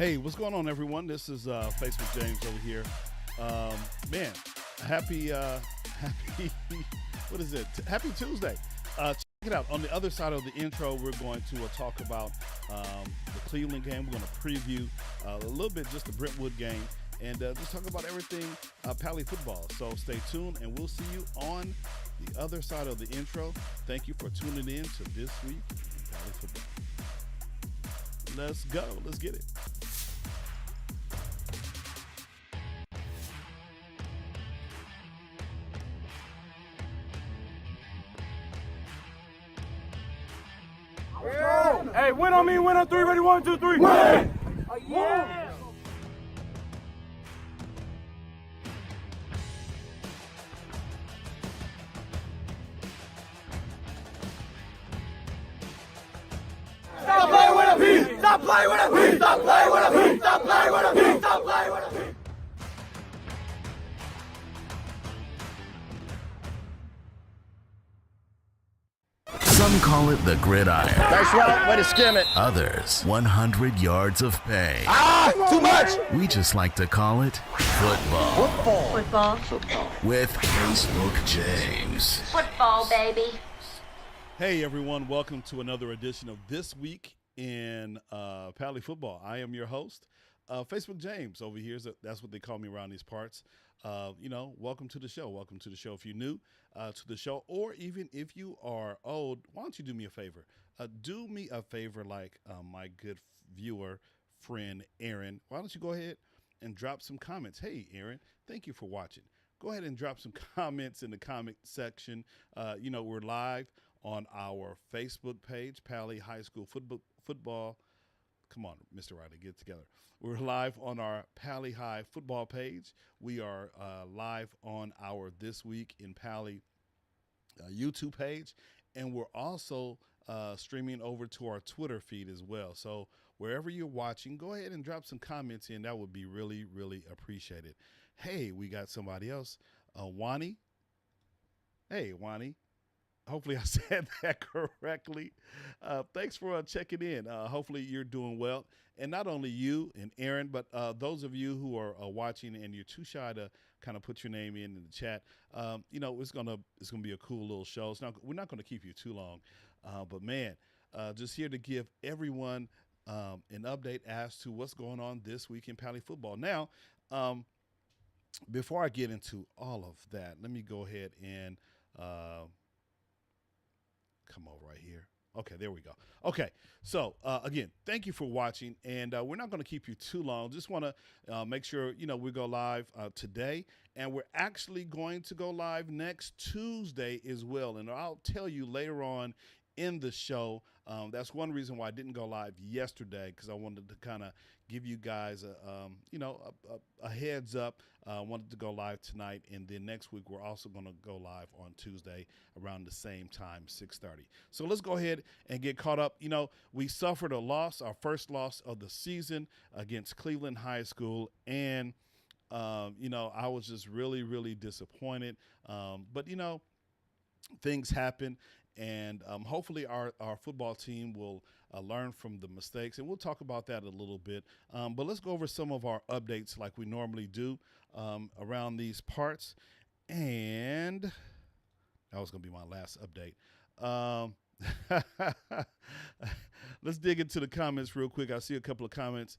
Hey, what's going on, everyone? This is Facebook James over here. Man, happy, happy, what is it? Happy Tuesday. Check it out. On the other side of the intro, we're going to talk about the Cleveland game. We're going to preview a little bit just the Brentwood game and just talk about everything Pali football. So stay tuned, and we'll see you on the other side of the intro. Thank you for tuning in to This Week in Pali Football. Let's go. Let's get it. Hey, win on me, win on three, ready, 1, 2, 3. Win! Oh, yeah! Stop playing with a P! Stop playing with a P! Stop playing with a P! Stop playing with a P! Stop playing with a P! Some call it the gridiron. Nice route, way to skim it. Others, 100 yards of pay. Too much. We just like to call it football. Football. With Facebook James. Football, baby. Hey everyone, welcome to another edition of This Week in Pali Football. I am your host, Facebook James over here. That's what they call me around these parts. Welcome to the show. Welcome to the show. If you're new to the show, or even if you are old, why don't you do me a favor? Do me a favor like my good viewer, friend, Aaron. Why don't you go ahead and drop some comments? Hey, Aaron, thank you for watching. Go ahead and drop some comments in the comment section. We're live on our Facebook page, Pali High School Football. Come on, Mr. Riley, get it together. We're live on our Pali High football page. We are live on our This Week in Pali YouTube page. And we're also streaming over to our Twitter feed as well. So wherever you're watching, go ahead and drop some comments in. That would be really, really appreciated. Hey, we got somebody else. Wani. Hey, Wani. Hopefully I said that correctly. Thanks for checking in. Hopefully you're doing well. And not only you and Aaron, but those of you who are watching and you're too shy to kind of put your name in the chat, it's gonna be a cool little show. We're not gonna keep you too long, but man, just here to give everyone an update as to what's going on this week in Pali football. Now, before I get into all of that, let me go ahead and come over right here. Okay, there we go. Okay, so again, thank you for watching, and we're not going to keep you too long. Just want to make sure, we go live today, and we're actually going to go live next Tuesday as well, and I'll tell you later on in the show. That's one reason why I didn't go live yesterday, because I wanted to kind of give you guys a heads up. I wanted to go live tonight, and then next week we're also going to go live on Tuesday around the same time, 6:30. So let's go ahead and get caught up. We suffered a loss, our first loss of the season against Cleveland High School, and I was just really, really disappointed. But things happen. And hopefully our football team will learn from the mistakes, and we'll talk about that a little bit. But let's go over some of our updates like we normally do around these parts. And that was going to be my last update. Let's dig into the comments real quick. I see a couple of comments.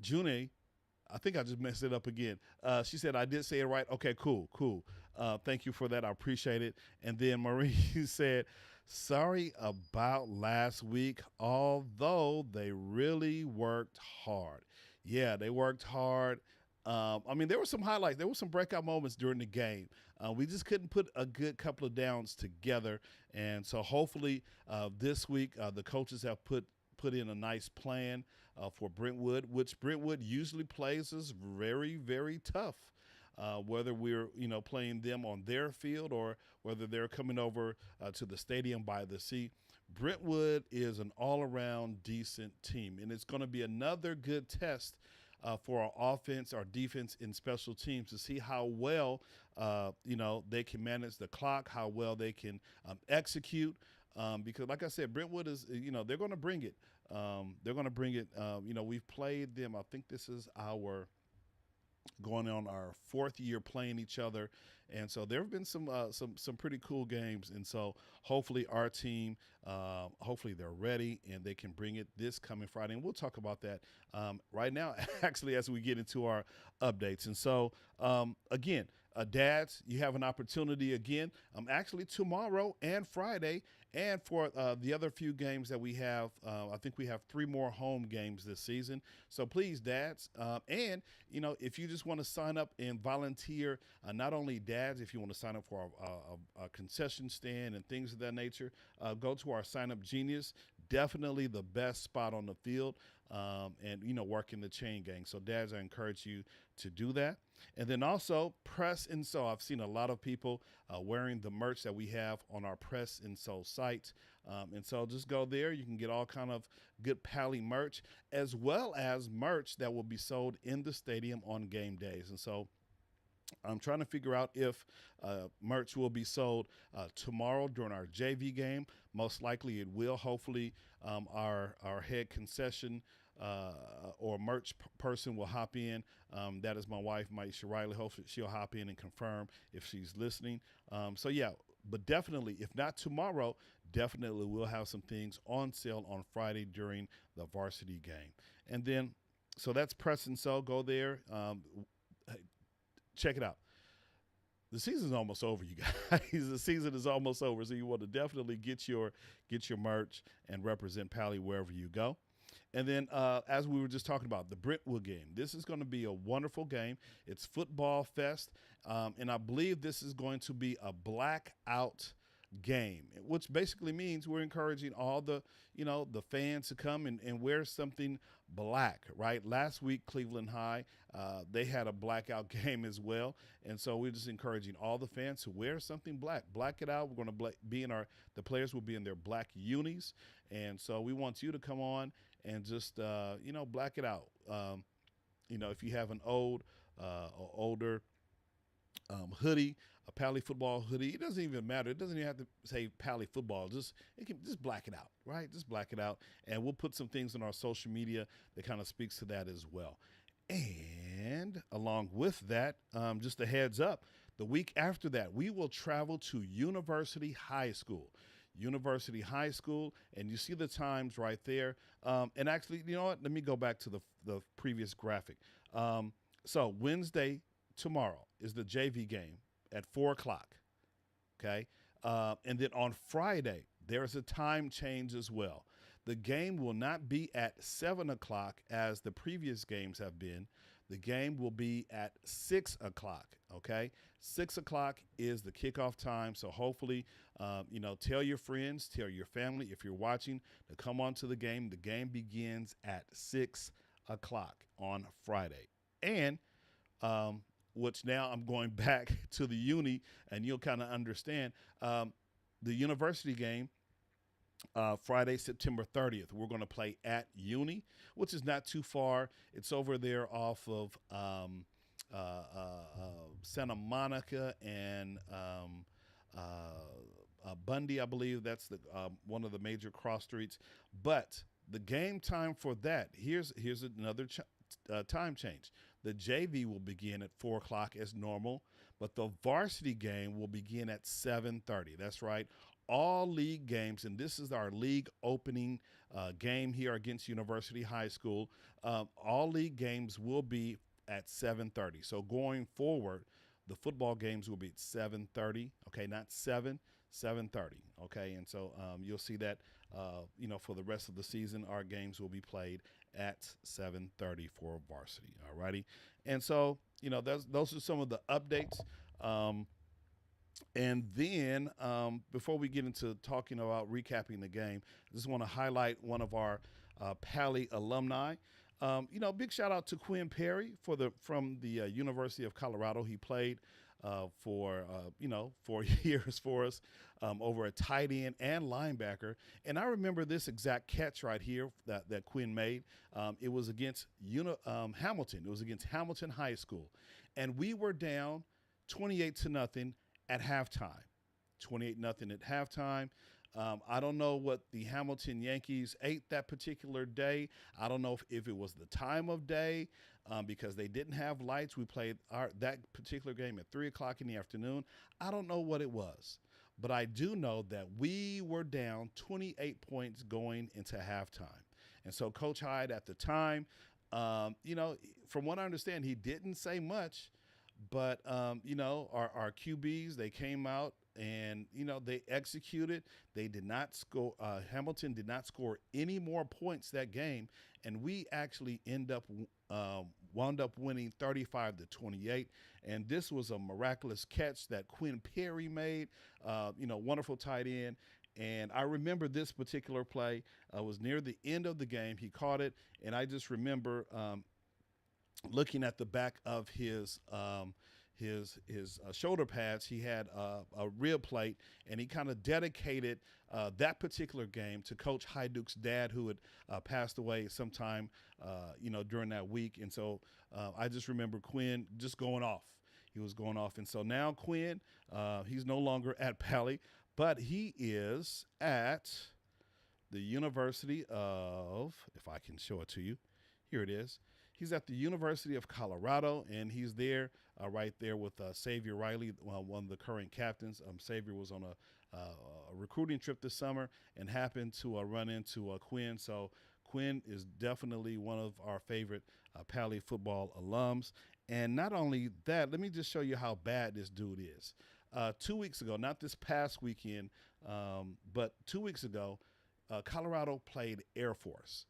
June, I think I just messed it up again. She said, I did say it right. Okay, cool. Thank you for that. I appreciate it. And then Marie said, sorry about last week, although they really worked hard. Yeah, they worked hard. There were some highlights. There were some breakout moments during the game. We just couldn't put a good couple of downs together. And so hopefully this week the coaches have put in a nice plan for Brentwood, which Brentwood usually plays us very, very tough, whether we're playing them on their field or whether they're coming over to the stadium by the sea. Brentwood is an all-around decent team, and it's going to be another good test for our offense, our defense, and special teams to see how well they can manage the clock, how well they can execute. Because, like I said, Brentwood is they're going to bring it. They're going to bring it. We've played them. I think this is our going on our fourth year playing each other, and so there have been some pretty cool games. And so hopefully our team, hopefully they're ready and they can bring it this coming Friday. And we'll talk about that right now, actually, as we get into our updates. And so again. Dads, you have an opportunity again, actually tomorrow and Friday, and for the other few games that we have. I think we have 3 more home games this season. So please, dads, and if you just want to sign up and volunteer, not only dads, if you want to sign up for a concession stand and things of that nature, go to our Sign Up Genius. Definitely the best spot on the field, and work in the chain gang. So dads, I encourage you to do that. And then also Press and Sew. I've seen a lot of people wearing the merch that we have on our Press and Sew site. And so just go there. You can get all kind of good Pali merch, as well as merch that will be sold in the stadium on game days. And so I'm trying to figure out if merch will be sold tomorrow during our JV game. Most likely it will. Hopefully our head concession or merch person will hop in. That is my wife, Maisha Riley. Hopefully she'll hop in and confirm if she's listening. So yeah, but definitely, if not tomorrow, definitely we'll have some things on sale on Friday during the varsity game. And then, so that's Press and Sew. Go there. Check it out. The season's almost over, you guys. The season is almost over, so you want to definitely get your merch and represent Pali wherever you go. And then, as we were just talking about, the Brentwood game. This is going to be a wonderful game. It's Football Fest, and I believe this is going to be a blackout game, which basically means we're encouraging all the fans to come and wear something black, right? Last week, Cleveland High, they had a blackout game as well. And so we're just encouraging all the fans to wear something black. Black it out. We're going to be in the players will be in their black unis. And so we want you to come on and just, black it out. If you have an older hoodie, a Pali football hoodie, it doesn't even matter. It doesn't even have to say Pali football. Just black it out, right? Just black it out. And we'll put some things on our social media that kind of speaks to that as well. And along with that, just a heads up, the week after that, we will travel to University High School. University High School, and you see the times right there. And actually, you know what? Let me go back to the previous graphic. So Wednesday, tomorrow, is the JV game at 4 o'clock, okay? And then on Friday, there's a time change as well. The game will not be at 7 o'clock as the previous games have been. The game will be at 6 o'clock, okay? 6 o'clock is the kickoff time, so hopefully, tell your friends, tell your family, if you're watching, to come on to the game. The game begins at 6 o'clock on Friday. And which now I'm going back to the uni, and you'll kind of understand. The university game, Friday, September 30th, we're going to play at Uni, which is not too far. It's over there off of Santa Monica and Bundy, I believe. That's the one of the major cross streets. But the game time for that, here's another time change. The JV will begin at 4 o'clock as normal, but the varsity game will begin at 7:30. That's right. All league games, and this is our league opening game here against University High School. All league games will be at 7:30. So going forward, the football games will be at 7:30. Okay, not 7:30. Okay, and so you'll see that for the rest of the season, our games will be played at 7:30 for varsity. All righty, and so those are some of the updates. And then before we get into talking about recapping the game, I just want to highlight one of our Pali alumni. Big shout out to Quinn Perry from the University of Colorado. He played for 4 years for us over a tight end and linebacker. And I remember this exact catch right here that Quinn made. It was against Hamilton. It was against Hamilton High School. And we were down 28-0 at halftime. 28-0 at halftime. I don't know what the Hamilton Yankees ate that particular day. I don't know if it was the time of day because they didn't have lights. We played that particular game at 3 o'clock in the afternoon. I don't know what it was, but I do know that we were down 28 points going into halftime. And so Coach Hyde at the time, from what I understand, he didn't say much, but, our QBs, they came out and, they executed. They did not score. Hamilton did not score any more points that game, and we actually wound up winning 35-28. And this was a miraculous catch that Quinn Perry made, wonderful tight end. And I remember this particular play was near the end of the game. He caught it, and I just remember looking at the back of his shoulder pads. He had a rib plate, and he kind of dedicated that particular game to Coach Hyduke's dad, who had passed away sometime, during that week. And so I just remember Quinn just going off. He was going off. And so now Quinn, he's no longer at Pali, but he is at the University of, if I can show it to you, here it is. He's at the University of Colorado, and he's there right there with Xavier Riley, one of the current captains. Xavier was on a recruiting trip this summer and happened to run into Quinn. So Quinn is definitely one of our favorite Pali football alums. And not only that, let me just show you how bad this dude is. 2 weeks ago, not this past weekend, but 2 weeks ago, Colorado played Air Force.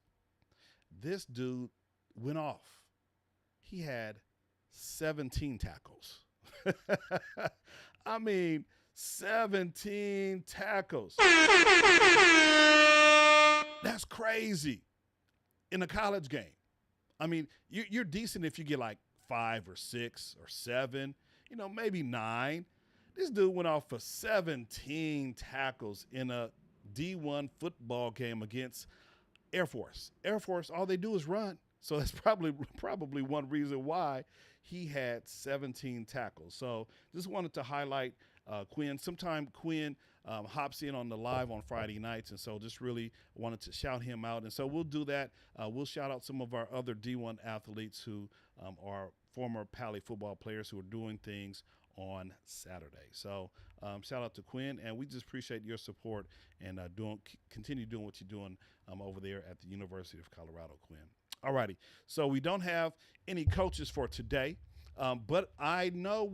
This dude went off. He had 17 tackles. I mean, 17 tackles. That's crazy in a college game. I mean, you're decent if you get like 5 or 6 or 7, maybe 9. This dude went off for 17 tackles in a D1 football game against Air Force. Air Force, all they do is run. So that's probably one reason why he had 17 tackles. So just wanted to highlight Quinn. Sometime Quinn hops in on the live on Friday nights, and so just really wanted to shout him out. And so we'll do that. We'll shout out some of our other D1 athletes who are former Pali football players who are doing things on Saturday. So shout out to Quinn, and we just appreciate your support and continue doing what you're doing over there at the University of Colorado, Quinn. All righty. So we don't have any coaches for today, but I know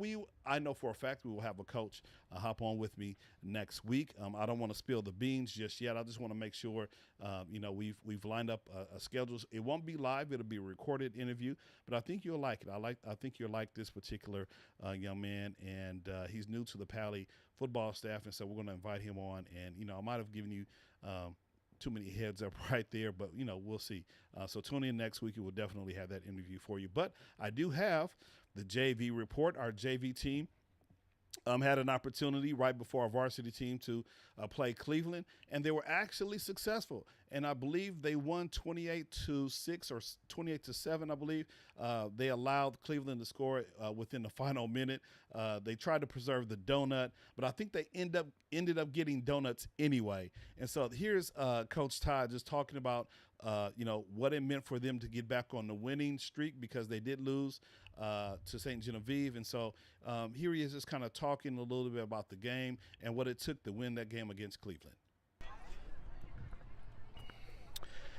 for a fact we will have a coach hop on with me next week. I don't want to spill the beans just yet. I just want to make sure we've lined up a schedule. It won't be live; it'll be a recorded interview. But I think you'll like it. I think you'll like this particular young man, and he's new to the Pali football staff, and so we're going to invite him on. And I might have given you too many heads up right there, but we'll see. So tune in next week. We will definitely have that interview for you. But I do have the JV report. Our JV team had an opportunity right before our varsity team to play Cleveland, and they were actually successful. And I believe they won 28-6 or 28-7. I believe they allowed Cleveland to score within the final minute. They tried to preserve the donut, but I think they ended up getting donuts anyway. And so here's Coach Todd just talking about what it meant for them to get back on the winning streak because they did lose to St. Genevieve. And so here he is just kind of talking a little bit about the game and what it took to win that game against Cleveland.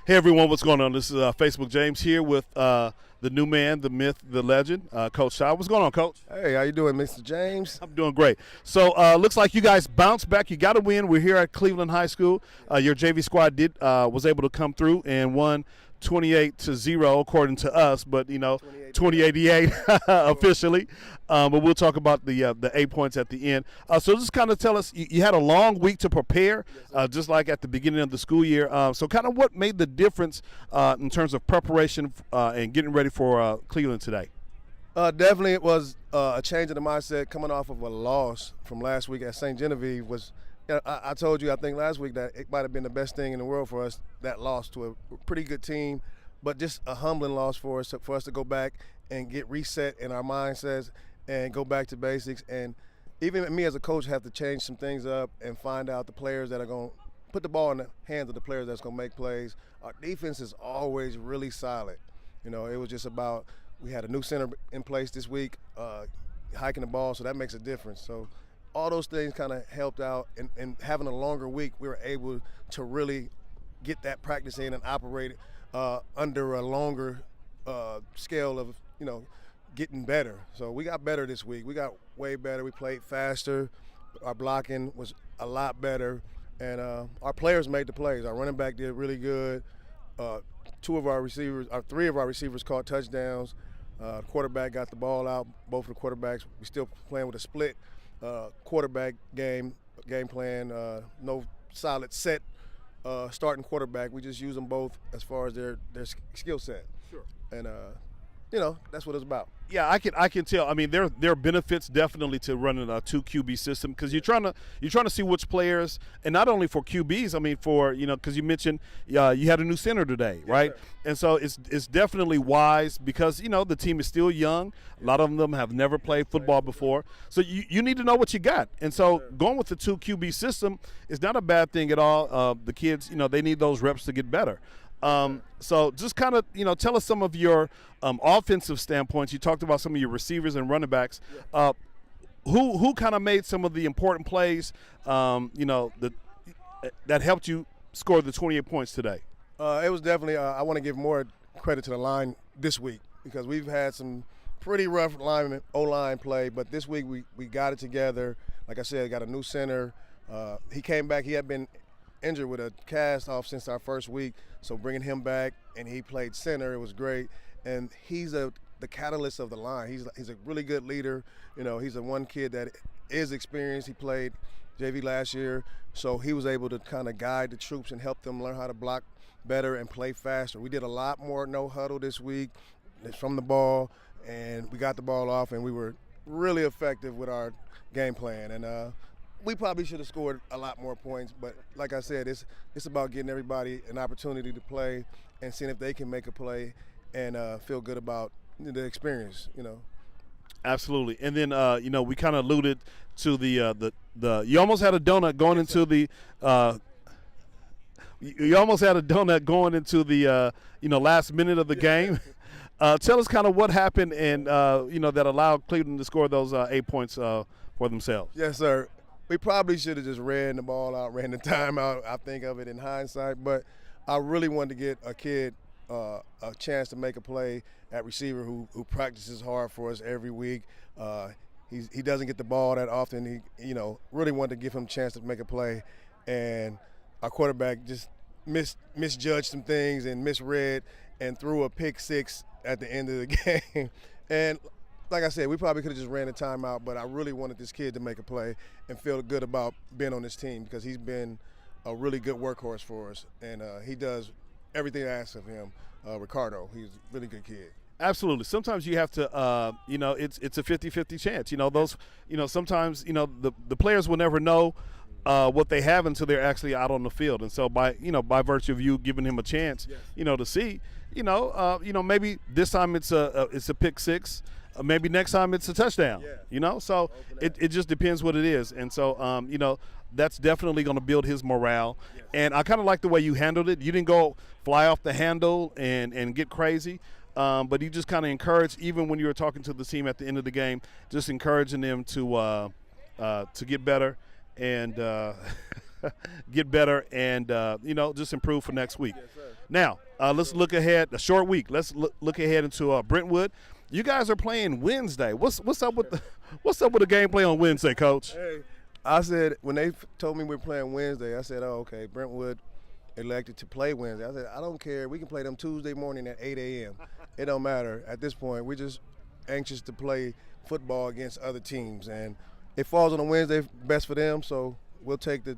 Hey, everyone, what's going on? This is Facebook James here with the new man, the myth, the legend, Coach Todd. What's going on, Coach? Hey, how you doing, Mr. James? I'm doing great. So looks like you guys bounced back. You got to win. We're here at Cleveland High School. Your JV squad was able to come through and won 28-0 according to us, but 2088 officially. But we'll talk about the 8 points at the end. So just kind of tell us, you had a long week to prepare, just like at the beginning of the school year. So kind of what made the difference in terms of preparation and getting ready for Cleveland today? Definitely, it was a change in the mindset coming off of a loss from last week at St. Genevieve. I told you, I think last week, that it might have been the best thing in the world for us, that loss to a pretty good team, but just a humbling loss for us to go back and get reset in our mindsets and go back to basics. And even me as a coach have to change some things up and find out the players that are going to put the ball in the hands of the players that's going to make plays. Our defense is always really solid. It was just about, we had a new center in place this week, hiking the ball, so that makes a difference. So all those things kind of helped out, and having a longer week, we were able to really get that practice in and operate under a longer scale of, getting better. So we got better this week. We got way better. We played faster. Our blocking was a lot better, and our players made the plays. Our running back did really good. Three of our receivers caught touchdowns. The quarterback got the ball out. Both of the quarterbacks, we still playing with a split quarterback game plan. No solid set starting quarterback. We just use them both as far as their skill set. Sure. And that's what it's about. Yeah, I can tell. I mean, there are benefits definitely to running a 2 QB system, because you're trying to see which players, and not only for QBs. I mean, for because you mentioned you had a new center today, right? Sir. And so it's definitely wise, because the team is still young. A lot of them have never played football before, so you need to know what you got. And so going with the 2 QB system is not a bad thing at all. The kids, they need those reps to get better. So just kind of, tell us some of your offensive standpoints. You talked about some of your receivers and running backs. Who kind of made some of the important plays, that helped you score the 28 points today? It was definitely, I want to give more credit to the line this week, because we've had some pretty rough O-line play, but this week we got it together. Like I said, got a new center. He came back. He had been injured with a cast off since our first week, so bringing him back, and he played center. It was great, and he's the catalyst of the line. He's a really good leader. He's a one kid that is experienced. He played JV last year, so he was able to kind of guide the troops and help them learn how to block better and play faster. We did a lot more no huddle this week from the ball, and we got the ball off, and we were really effective with our game plan. And we probably should have scored a lot more points, but like I said, it's about getting everybody an opportunity to play and seeing if they can make a play and feel good about the experience. Absolutely. And then we kind of alluded to the you almost had a donut going into the you almost had a donut going into the last minute of the game. Tell us kind of what happened, and that allowed Cleveland to score those 8 points for themselves. Yes, sir. We probably should have just ran the ball out, ran the timeout. I think of it in hindsight, but I really wanted to get a kid a chance to make a play at receiver who practices hard for us every week. He doesn't get the ball that often. He really wanted to give him a chance to make a play, and our quarterback just misjudged some things and misread and threw a pick six at the end of the game. And like I said, we probably could have just ran the timeout, but I really wanted this kid to make a play and feel good about being on this team, because he's been a really good workhorse for us, and he does everything I ask of him. Ricardo, he's a really good kid. Absolutely. Sometimes you have to, it's a 50-50 chance. Sometimes, the players will never know what they have until they're actually out on the field. And so by virtue of you giving him a chance, to see, maybe this time it's a pick six. Maybe next time it's a touchdown, So it just depends what it is. And so, that's definitely going to build his morale. Yes. And I kind of like the way you handled it. You didn't go fly off the handle and get crazy, but you just kind of encouraged, even when you were talking to the team at the end of the game, just encouraging them to get better and just improve for next week. Yes, now, let's look ahead. A short week. Let's look ahead into Brentwood. You guys are playing Wednesday. What's up with the game plan on Wednesday, Coach? Hey, I said, when they told me we're playing Wednesday, I said, oh, okay, Brentwood elected to play Wednesday. I said, I don't care. We can play them Tuesday morning at 8 a.m. It don't matter at this point. We're just anxious to play football against other teams, and it falls on a Wednesday, best for them. So we'll take the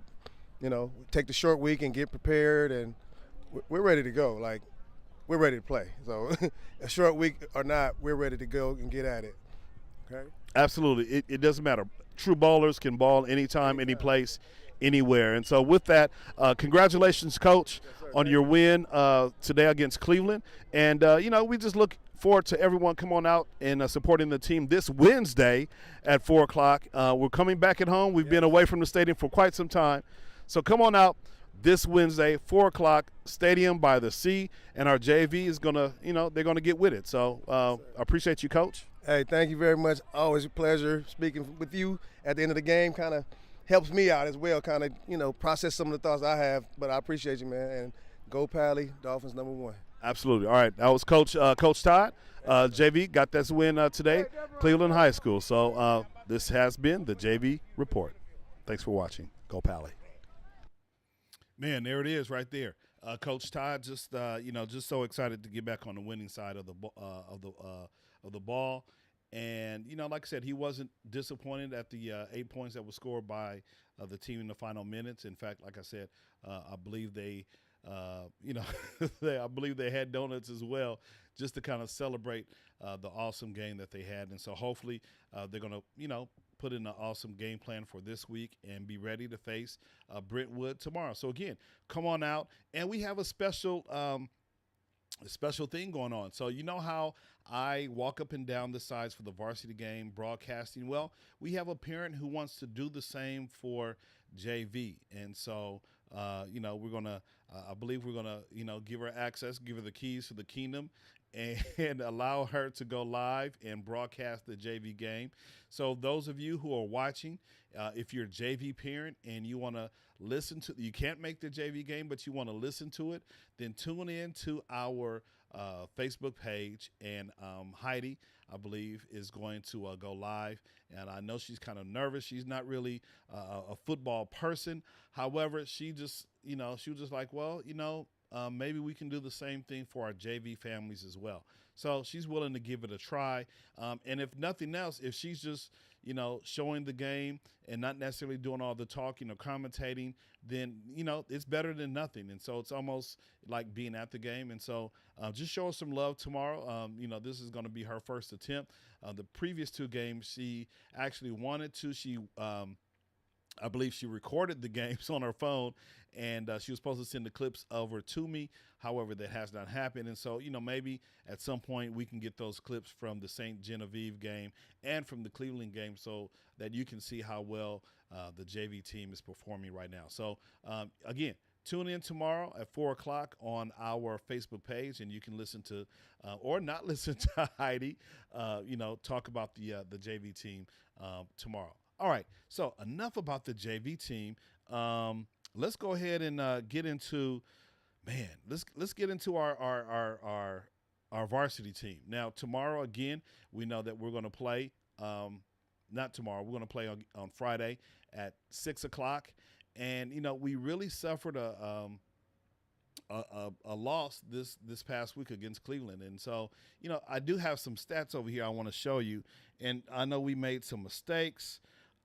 short week and get prepared, and we're ready to go. Like, we're ready to play. So a short week or not, we're ready to go and get at it. Okay. Absolutely. It doesn't matter. True ballers can ball anytime, any place, anywhere. And so with that, congratulations, Coach, on your win today against Cleveland. And, we just look forward to everyone come on out and supporting the team this Wednesday at 4 o'clock. We're coming back at home. We've been away from the stadium for quite some time. So come on out this Wednesday, 4 o'clock, Stadium by the Sea. And our JV is going to, they're going to get with it. So I appreciate you, Coach. Hey, thank you very much. Always a pleasure speaking with you at the end of the game. Kind of helps me out as well, kind of, process some of the thoughts I have. But I appreciate you, man. And go Pali, Dolphins #1. Absolutely. All right. That was Coach Todd. JV got this win today, Cleveland High School. So this has been the JV Report. Thanks for watching. Go Pali. Man, there it is right there. Coach Todd just so excited to get back on the winning side of the ball. And, like I said, he wasn't disappointed at the 8 points that were scored by the team in the final minutes. In fact, like I said, I believe they I believe they had donuts as well just to kind of celebrate the awesome game that they had. And so hopefully they're going to, put in an awesome game plan for this week and be ready to face Brentwood tomorrow. So, again, come on out. And we have a special thing going on. So you know how I walk up and down the sides for the varsity game broadcasting? Well, we have a parent who wants to do the same for JV. And so, we're going to, I believe we're going to, give her access, give her the keys to the kingdom and allow her to go live and broadcast the JV game. So those of you who are watching, if you're a JV parent and you want to listen to, you can't make the JV game, but you want to listen to it, then tune in to our Facebook page. And Heidi, I believe, is going to go live. And I know she's kind of nervous. She's not really a football person. However, she just, she was just like, well, maybe we can do the same thing for our JV families as well. So she's willing to give it a try. And if nothing else, if she's just, showing the game and not necessarily doing all the talking or commentating, then, it's better than nothing. And so it's almost like being at the game. And so just show her some love tomorrow. This is going to be her first attempt. The previous 2 games, she actually wanted to. I believe she recorded the games on her phone, and she was supposed to send the clips over to me. However, that has not happened. And so, maybe at some point we can get those clips from the St. Genevieve game and from the Cleveland game so that you can see how well the JV team is performing right now. So, again, tune in tomorrow at 4 o'clock on our Facebook page, and you can listen to or not listen to Heidi, talk about the JV team tomorrow. All right, so enough about the JV team. Let's go ahead and get into, let's get into our varsity team. Now, tomorrow, again, we know that we're going to play, not tomorrow, we're going to play on Friday at 6 o'clock. And, we really suffered a loss this past week against Cleveland. And so, I do have some stats over here I want to show you. And I know we made some mistakes.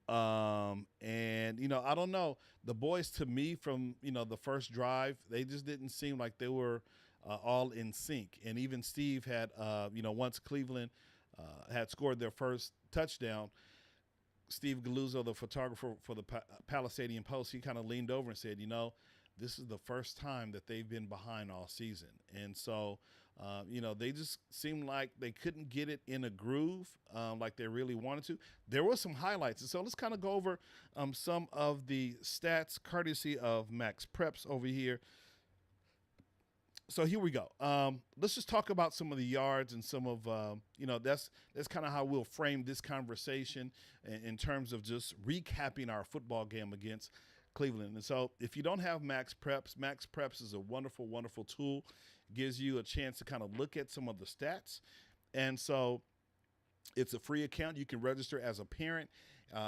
And, I don't know, the boys, to me, from, the first drive, they just didn't seem like they were all in sync. And even Steve had, once Cleveland had scored their first touchdown, Steve Galuzzo, the photographer for the Palisadian Post, he kind of leaned over and said, this is the first time that they've been behind all season. And so, they just seemed like they couldn't get it in a groove like they really wanted to. There were some highlights. And so let's kind of go over some of the stats courtesy of Max Preps over here. So here we go. Let's just talk about some of the yards and some of, that's kind of how we'll frame this conversation in terms of just recapping our football game against Cleveland. And so if you don't have Max Preps is a wonderful, wonderful tool. Gives you a chance to kind of look at some of the stats. And so it's a free account. You can register as a parent.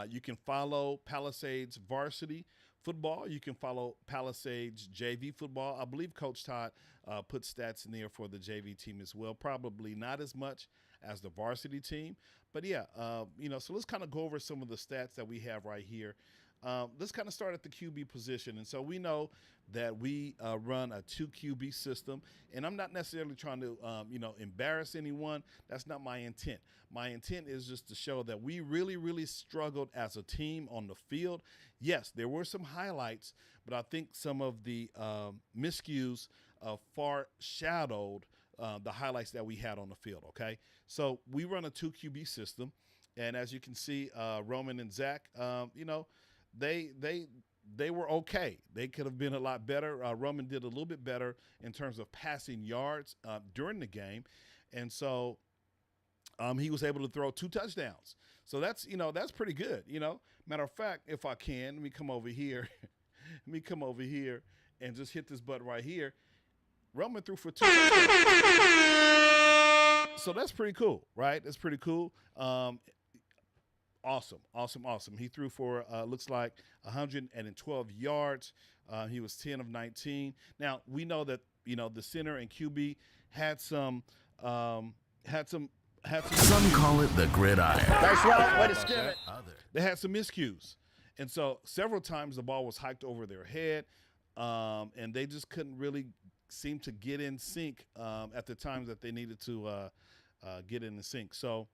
You can follow Palisades varsity football. You can follow Palisades JV football. I believe Coach Todd put stats in there for the JV team as well. Probably not as much as the varsity team. But, yeah, so let's kind of go over some of the stats that we have right here. let's kind of start at the QB position. And so we know that we run a 2 QB system, and I'm not necessarily trying to, embarrass anyone. That's not my intent. My intent is just to show that we really, really struggled as a team on the field. Yes, there were some highlights, but I think some of the miscues far shadowed the highlights that we had on the field. Okay, so we run a 2 QB system, and as you can see, Roman and Zach, they were okay. They could have been a lot better. Roman did a little bit better in terms of passing yards during the game, and so he was able to throw 2 touchdowns. So that's pretty good. Matter of fact, if I can, let me come over here. Let me come over here and just hit this button right here. Roman threw for 2 touchdowns. So that's pretty cool, right? That's pretty cool. Awesome. He threw for, looks like 112 yards. He was 10 of 19. Now, we know that, the center and QB had some. Some call it the gridiron. Nice route. Way to skip it. They had some miscues. And so several times the ball was hiked over their head, and they just couldn't really seem to get in sync at the times that they needed to get in the sync. So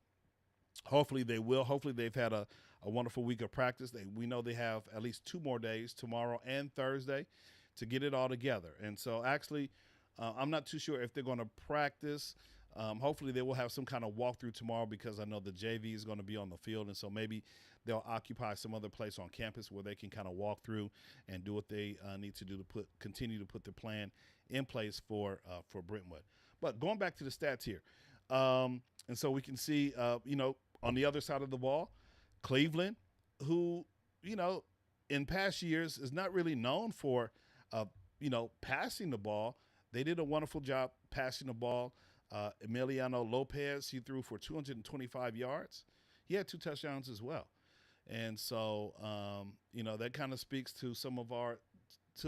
hopefully they will. Hopefully they've had a wonderful week of practice. We know they have at least 2 more days, tomorrow and Thursday, to get it all together. And so actually I'm not too sure if they're going to practice. Hopefully they will have some kind of walkthrough tomorrow, because I know the JV is going to be on the field, and so maybe they'll occupy some other place on campus where they can kind of walk through and do what they need to do to continue to put the plan in place for Brentwood. But going back to the stats here, and so we can see, on the other side of the ball, Cleveland, who, in past years is not really known for, passing the ball. They did a wonderful job passing the ball. Emiliano Lopez, he threw for 225 yards. He had 2 touchdowns as well. And so, that kind of speaks to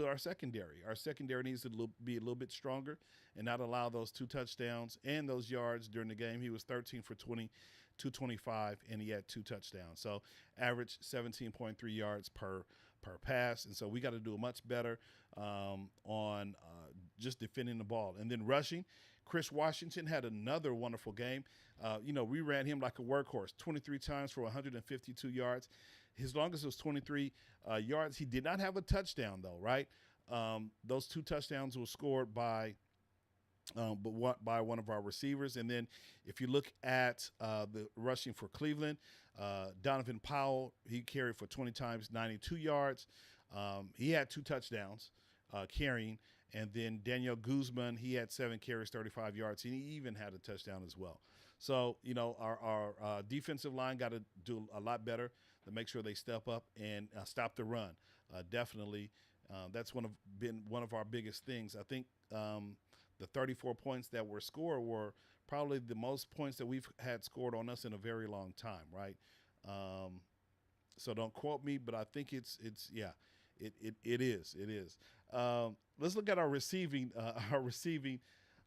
our secondary. Our secondary needs to be a little bit stronger and not allow those 2 touchdowns and those yards during the game. He was 13 for 20, 225, and he had 2 touchdowns. So average 17.3 yards per pass. And so we got to do much better on just defending the ball. And then rushing, Chris Washington had another wonderful game. We ran him like a workhorse, 23 times for 152 yards. His longest was 23 yards. He did not have a touchdown, though, right? Those 2 touchdowns were scored by one of our receivers. And then if you look at the rushing for Cleveland, Donovan Powell, he carried for 20 times, 92 yards. He had 2 touchdowns carrying. And then Daniel Guzman, he had 7 carries, 35 yards. And he even had a touchdown as well. So, our defensive line got to do a lot better to make sure they step up and stop the run. Definitely, that's been one of our biggest things. I think the 34 points that were scored were probably the most points that we've had scored on us in a very long time, right? So don't quote me, but I think it is. Let's look at our receiving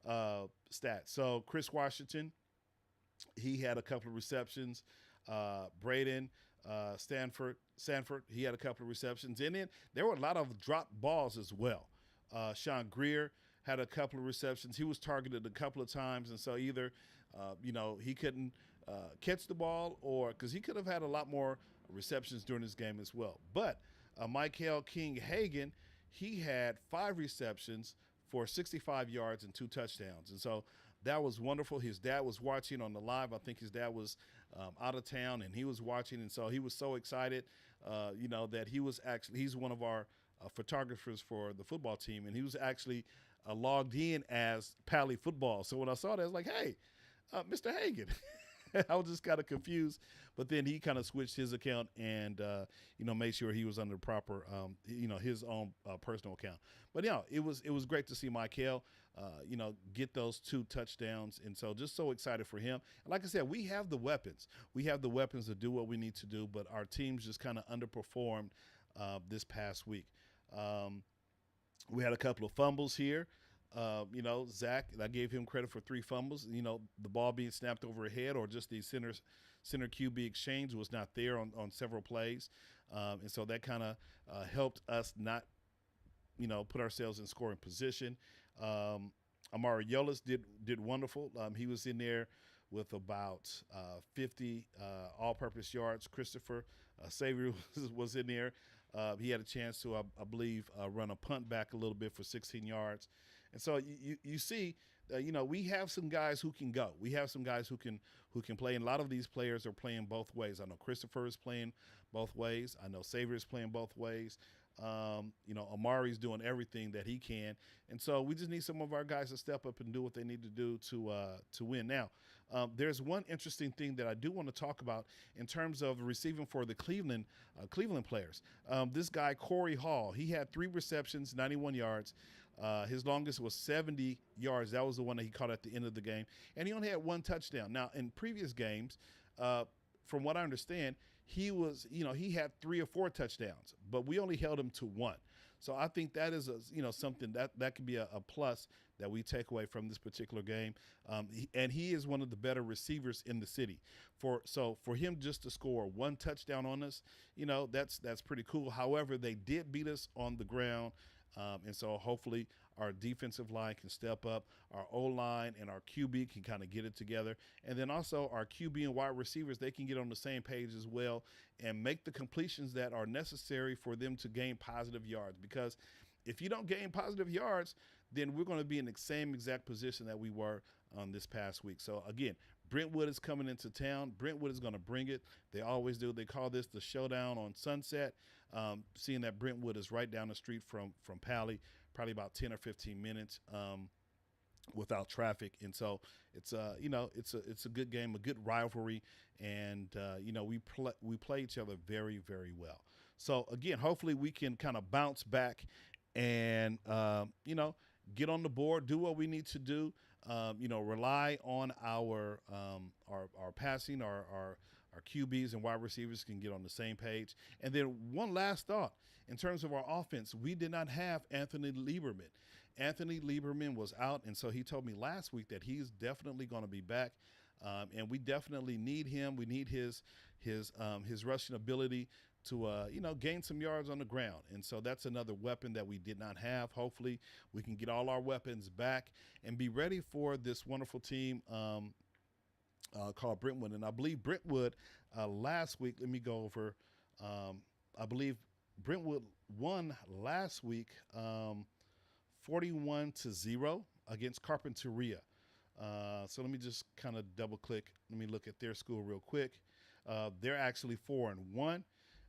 stats. So Chris Washington, he had a couple of receptions. Braden Sanford, he had a couple of receptions. And then there were a lot of drop balls as well. Sean Greer had a couple of receptions. He was targeted a couple of times, and so either, he couldn't catch the ball, or because he could have had a lot more receptions during this game as well. But Michael King-Hagan, he had 5 receptions for 65 yards and 2 touchdowns. And so that was wonderful. His dad was watching on the live. I think his dad was out of town, and he was watching. And so he was so excited, that he's one of our photographers for the football team. And he was actually logged in as Pali Football. So when I saw that, I was like, hey, Mr. Hagan. I was just kind of confused, but then he kind of switched his account and, made sure he was under proper, his own personal account. But, it was great to see Michael, get those 2 touchdowns. And so just so excited for him. And like I said, we have the weapons. We have the weapons to do what we need to do, but our teams just kind of underperformed this past week. We had a couple of fumbles here. Zach, I gave him credit for 3 fumbles. The ball being snapped over a head, or just the center QB exchange was not there on several plays. And so that kind of helped us not, put ourselves in scoring position. Amari Yolis did wonderful. He was in there with about 50 all-purpose yards. Christopher Savior was in there. He had a chance to, I believe, run a punt back a little bit for 16 yards. And so you see, we have some guys who can go. We have some guys who can play, and a lot of these players are playing both ways. I know Christopher is playing both ways. I know Savior is playing both ways. Amari's doing everything that he can, and so we just need some of our guys to step up and do what they need to do to win. Now, there's one interesting thing that I do want to talk about in terms of receiving for the Cleveland players. This guy Corey Hall, he had 3 receptions, 91 yards. His longest was 70 yards. That was the one that he caught at the end of the game, and he only had 1 touchdown. Now, in previous games, from what I understand, he had 3 or 4 touchdowns, but we only held him to 1. So I think that is something that could be a plus that we take away from this particular game. And he is one of the better receivers in the city. For him just to score 1 touchdown on us, that's pretty cool. However, they did beat us on the ground. And so hopefully our defensive line can step up, our O-line and our QB can kind of get it together. And then also our QB and wide receivers, they can get on the same page as well and make the completions that are necessary for them to gain positive yards. Because if you don't gain positive yards, then we're going to be in the same exact position that we were this past week. So, again, Brentwood is coming into town. Brentwood is going to bring it. They always do. They call this the showdown on Sunset, seeing that Brentwood is right down the street from Pali, probably about 10 or 15 minutes without traffic. And so it's a good game, a good rivalry, and we play each other very, very well. So, again, hopefully we can kind of bounce back and, get on the board, do what we need to do, rely on our passing, our QBs and wide receivers can get on the same page. And then one last thought, in terms of our offense, we did not have Anthony Lieberman. Anthony Lieberman was out, and so he told me last week that he's definitely going to be back, and we definitely need him. We need his rushing ability to gain some yards on the ground. And so that's another weapon that we did not have. Hopefully we can get all our weapons back and be ready for this wonderful team called Brentwood. And I believe Brentwood last week, let me go over, I believe Brentwood won last week 41-0 against Carpinteria. So let me just kind of double click. Let me look at their school real quick. They're actually 4-1.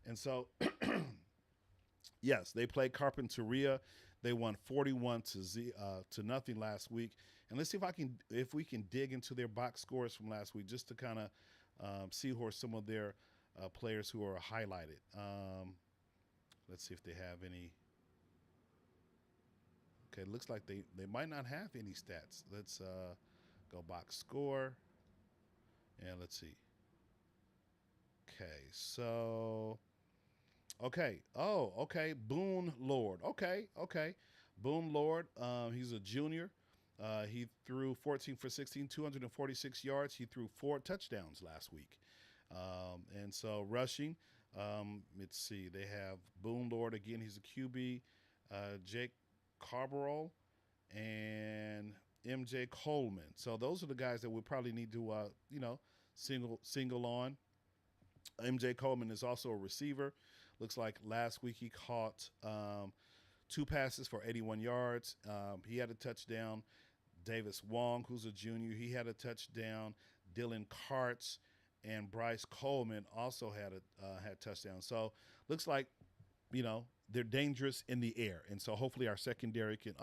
And so, yes, they played Carpinteria. They won 41-0 last week. And let's see if we can dig into their box scores from last week, just to kind of see who are some of their players who are highlighted. Let's see if they have any. Okay, it looks like they might not have any stats. Let's go box score, and let's see. Okay, so. Okay. Oh, okay. Boone Lord. Okay. Boone Lord. He's a junior. He threw 14 for 16, 246 yards. He threw 4 touchdowns last week. And so rushing, let's see. They have Boone Lord again. He's a QB. Jake Carbarol and MJ Coleman. So those are the guys that we probably need to, single on. MJ Coleman is also a receiver. Looks like last week he caught 2 passes for 81 yards. He had a touchdown. Davis Wong, who's a junior, he had a touchdown. Dylan Karts and Bryce Coleman also had touchdowns. So looks like, they're dangerous in the air. And so hopefully our secondary can,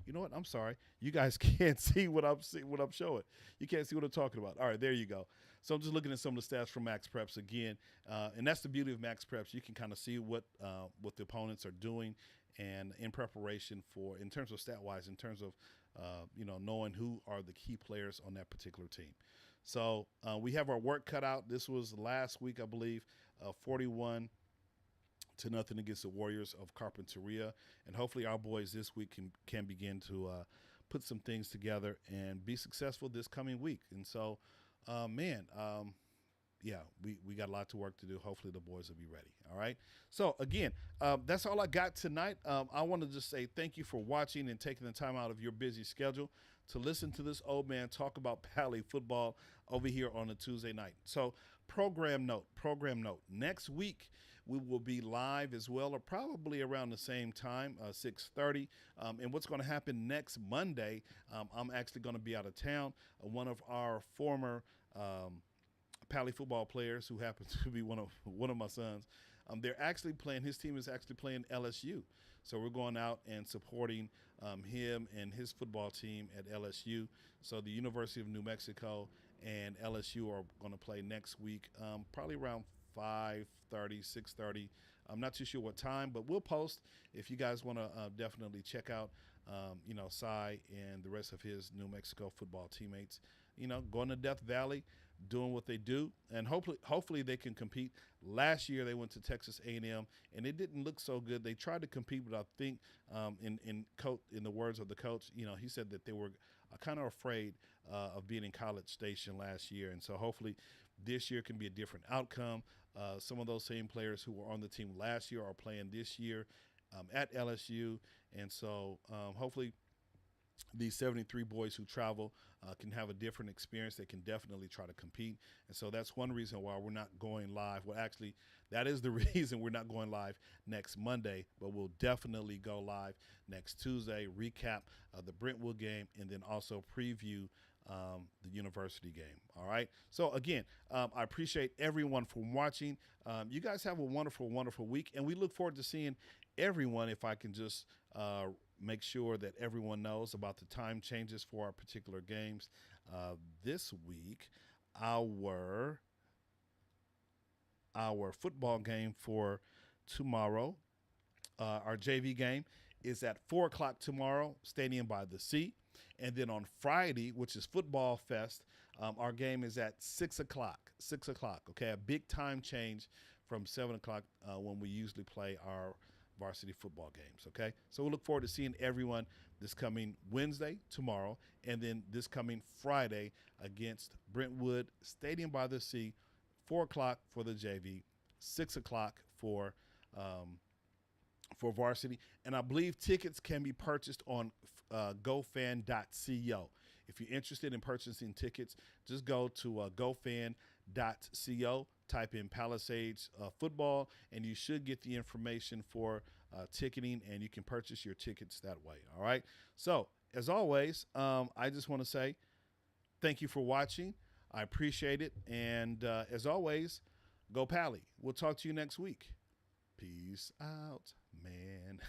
you know what? I'm sorry. You guys can't see what I'm showing. You can't see what I'm talking about. All right, there you go. So I'm just looking at some of the stats from Max Preps again. And that's the beauty of Max Preps. You can kind of see what the opponents are doing and in preparation for, in terms of stat-wise, in terms of, knowing who are the key players on that particular team. So we have our work cut out. This was last week, I believe, 41-0 against the Warriors of Carpinteria, and hopefully our boys this week can begin to put some things together and be successful this coming week. And so, yeah, we got a lot to work to do. Hopefully the boys will be ready. All right. So again, that's all I got tonight. I want to just say thank you for watching and taking the time out of your busy schedule to listen to this old man talk about Pali football over here on a Tuesday night. So program note. Next week we will be live as well, or probably around the same time, 6:30. And what's going to happen next Monday? I'm actually going to be out of town. One of our former Pali football players, who happens to be one of my sons, they're actually playing. His team is actually playing LSU, so we're going out and supporting him and his football team at LSU. So the University of New Mexico and LSU are going to play next week, probably around 5:30, 6:30. I'm not too sure what time, but we'll post if you guys want to definitely check out, Cy and the rest of his New Mexico football teammates. Going to Death Valley, doing what they do, and hopefully they can compete. Last year they went to Texas A&M, and it didn't look so good. They tried to compete, but I think in the words of the coach, he said that they were kind of afraid of being in College Station last year, and so hopefully this year can be a different outcome. Some of those same players who were on the team last year are playing this year at LSU, and so hopefully these 73 boys who travel can have a different experience. They can definitely try to compete. And so that's one reason why we're not going live. Well, actually, that is the reason we're not going live next Monday, but we'll definitely go live next Tuesday, recap the Brentwood game, and then also preview the university game. All right. So again, I appreciate everyone for watching. You guys have a wonderful, wonderful week, and we look forward to seeing everyone. If I can just make sure that everyone knows about the time changes for our particular games. This week, our football game for tomorrow, our JV game, is at 4 o'clock tomorrow, Stadium by the Sea. And then on Friday, which is Football Fest, our game is at 6 o'clock. 6 o'clock, okay? A big time change from 7 o'clock when we usually play our varsity football games, okay? So we look forward to seeing everyone this coming Wednesday, tomorrow, and then this coming Friday against Brentwood, Stadium by the Sea, 4 o'clock for the JV, 6 o'clock for varsity. And I believe tickets can be purchased on gofan.co. If you're interested in purchasing tickets, just go to gofan.co, type in Palisades football, and you should get the information for ticketing, and you can purchase your tickets that way. All right. So as always, I just want to say thank you for watching. I appreciate it. And as always, go Pali. We'll talk to you next week. Peace out, man.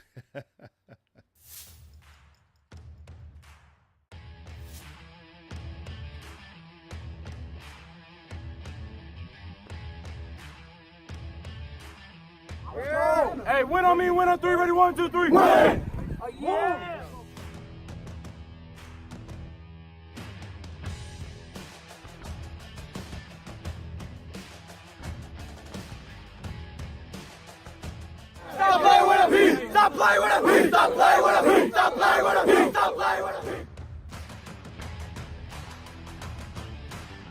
Hey, win on me, win on three, ready, 1, 2, 3. Win! Oh, yeah! Stop playing with a P! Stop playing with a P! Stop playing with a P! Stop playing with a P! Stop playing with a P!